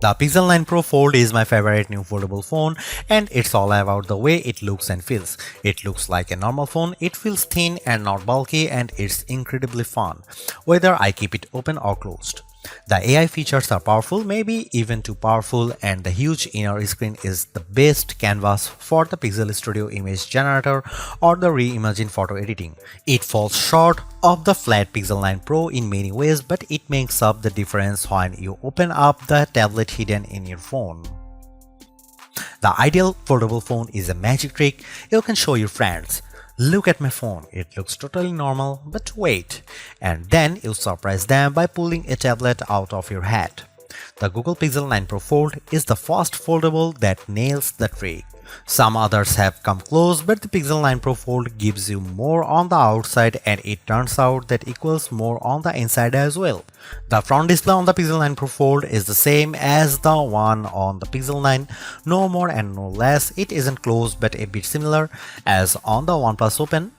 The Pixel 9 Pro Fold is my favorite new foldable phone, and it's all about the way it looks and feels. It looks like a normal phone, it feels thin and not bulky, and it's incredibly fun, whether I keep it open or closed. The AI features are powerful, maybe even too powerful, and the huge inner screen is the best canvas for the Pixel Studio image generator or the reimagined photo editing. It falls short of the flat Pixel 9 Pro in many ways, but it makes up the difference when you open up the tablet hidden in your phone. The ideal foldable phone is a magic trick you can show your friends. Look at my phone, it looks totally normal, but wait, and then you surprise them by pulling a tablet out of your hat. The Google Pixel 9 Pro Fold is the first foldable that nails the trick. Some others have come close, but the Pixel 9 Pro Fold gives you more on the outside, and it turns out that equals more on the inside as well. The front display on the Pixel 9 Pro Fold is the same as the one on the Pixel 9, no more and no less. It isn't closed but a bit similar as on the OnePlus Open.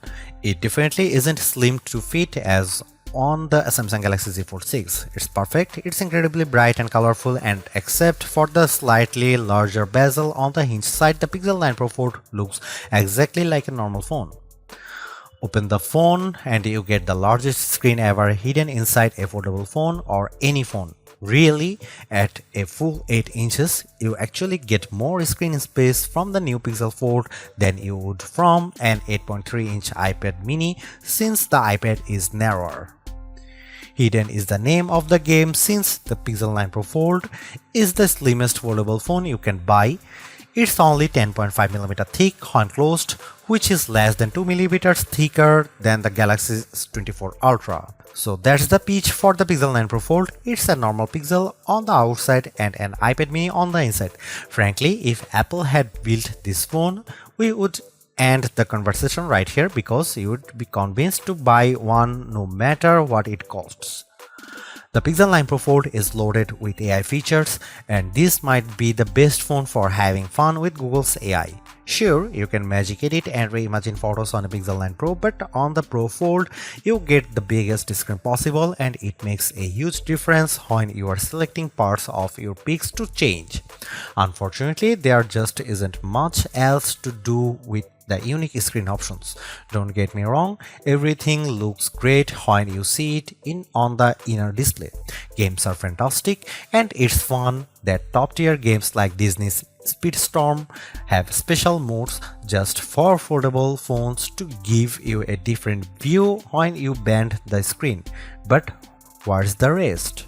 It definitely isn't slim to fit as on the Samsung Galaxy Z Fold 6. It's perfect, it's incredibly bright and colorful, and except for the slightly larger bezel on the hinge side, the Pixel 9 Pro Fold looks exactly like a normal phone. Open the phone and you get the largest screen ever hidden inside a foldable phone or any phone. Really, at a full 8 inches, you actually get more screen space from the new Pixel Fold than you would from an 8.3-inch iPad mini, since the iPad is narrower. Hidden is the name of the game, since the Pixel 9 Pro Fold is the slimmest foldable phone you can buy. It's only 10.5mm thick when closed, which is less than 2mm thicker than the Galaxy S24 Ultra. So that's the pitch for the Pixel 9 Pro Fold. It's a normal Pixel on the outside and an iPad mini on the inside. Frankly, if Apple had built this phone, we would end the conversation right here, because you would be convinced to buy one no matter what it costs. The Pixel 9 Pro Fold is loaded with AI features, and this might be the best phone for having fun with Google's AI. Sure, you can magic edit and reimagine photos on a Pixel 9 Pro, but on the Pro Fold, you get the biggest screen possible, and it makes a huge difference when you are selecting parts of your pics to change. Unfortunately, there just isn't much else to do with the unique screen options. Don't get me wrong, everything looks great when you see it on the inner display. Games are fantastic, and it's fun that top-tier games like Disney's Speedstorm have special modes just for foldable phones to give you a different view when you bend the screen. But where's the rest?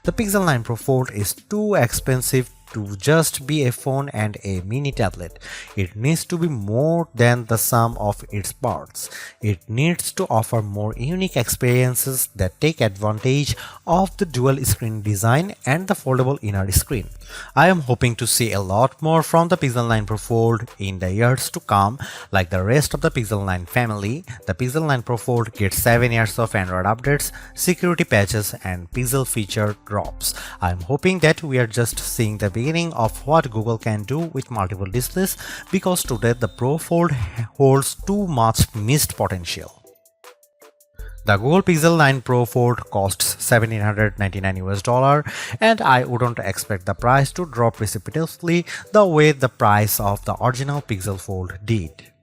The Pixel 9 Pro Fold is too expensive to just be a phone and a mini tablet. It needs to be more than the sum of its parts. It needs to offer more unique experiences that take advantage of the dual screen design and the foldable inner screen. I am hoping to see a lot more from the Pixel 9 Pro Fold in the years to come. Like the rest of the Pixel 9 family, the Pixel 9 Pro Fold gets 7 years of Android updates, security patches, and Pixel feature drops. I am hoping that we are just seeing the beginning of what Google can do with multiple displays, because today the Pro Fold holds too much missed potential. The Google Pixel 9 Pro Fold costs $1,799, and I wouldn't expect the price to drop precipitously the way the price of the original Pixel Fold did.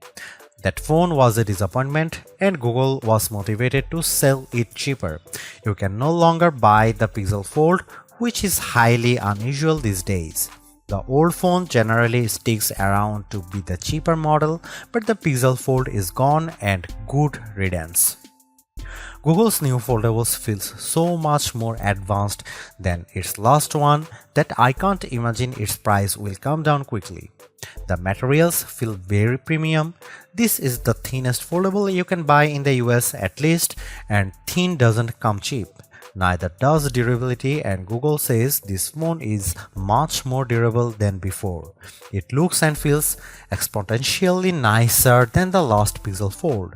That phone was a disappointment, and Google was motivated to sell it cheaper. You can no longer buy the Pixel Fold, which is highly unusual these days. The old phone generally sticks around to be the cheaper model, but the Pixel Fold is gone, and good riddance. Google's new foldables feels so much more advanced than its last one that I can't imagine its price will come down quickly. The materials feel very premium. This is the thinnest foldable you can buy in the US at least, and thin doesn't come cheap. Neither does durability, and Google says this phone is much more durable than before. It looks and feels exponentially nicer than the last Pixel Fold.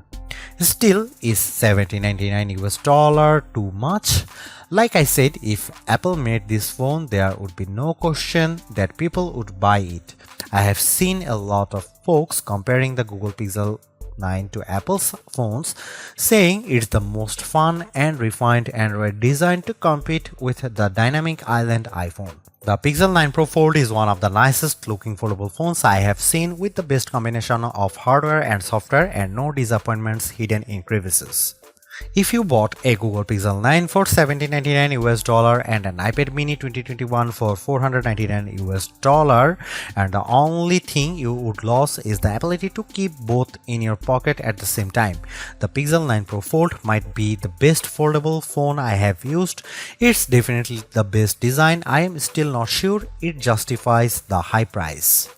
Still, is $1,799 too much? Like I said, if Apple made this phone, there would be no question that people would buy it. I have seen a lot of folks comparing the Google Pixel 9 to Apple's phones, saying it's the most fun and refined Android design to compete with the dynamic island iPhone. The Pixel 9 Pro Fold is one of the nicest looking foldable phones I have seen, with the best combination of hardware and software and no disappointments hidden in crevices. If you bought a Google Pixel 9 for $1799 US and an iPad mini 2021 for $499 US, and the only thing you would lose is the ability to keep both in your pocket at the same time, the Pixel 9 Pro Fold might be the best foldable phone I have used. It's definitely the best design. I am still not sure it justifies the high price.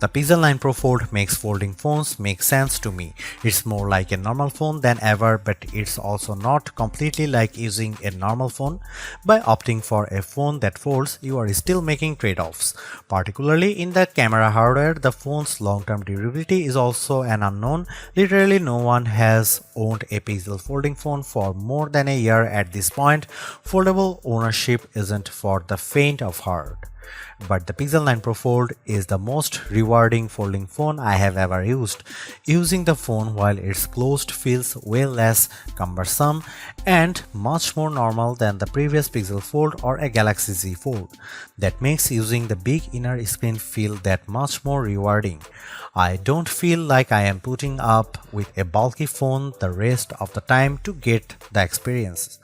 The Pixel 9 Pro Fold makes folding phones make sense to me. It's more like a normal phone than ever, but it's also not completely like using a normal phone. By opting for a phone that folds, you are still making trade-offs. Particularly in the camera hardware, the phone's long-term durability is also an unknown. Literally no one has owned a Pixel folding phone for more than a year at this point. Foldable ownership isn't for the faint of heart. But the Pixel 9 Pro Fold is the most rewarding folding phone I have ever used. Using the phone while it's closed feels way less cumbersome and much more normal than the previous Pixel Fold or a Galaxy Z Fold. That makes using the big inner screen feel that much more rewarding. I don't feel like I am putting up with a bulky phone the rest of the time to get the experience.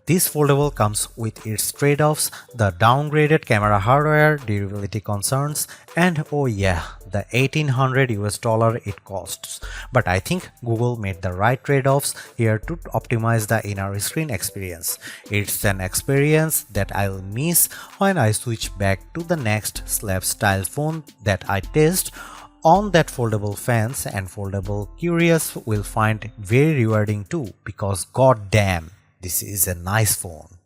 This foldable comes with its trade-offs, the downgraded camera hardware, durability concerns, and oh yeah, the $1800 US it costs. But I think Google made the right trade-offs here to optimize the inner screen experience. It's an experience that I'll miss when I switch back to the next slab style phone that I test on that foldable fans, and foldable curious will find very rewarding too, because goddamn, this is a nice phone.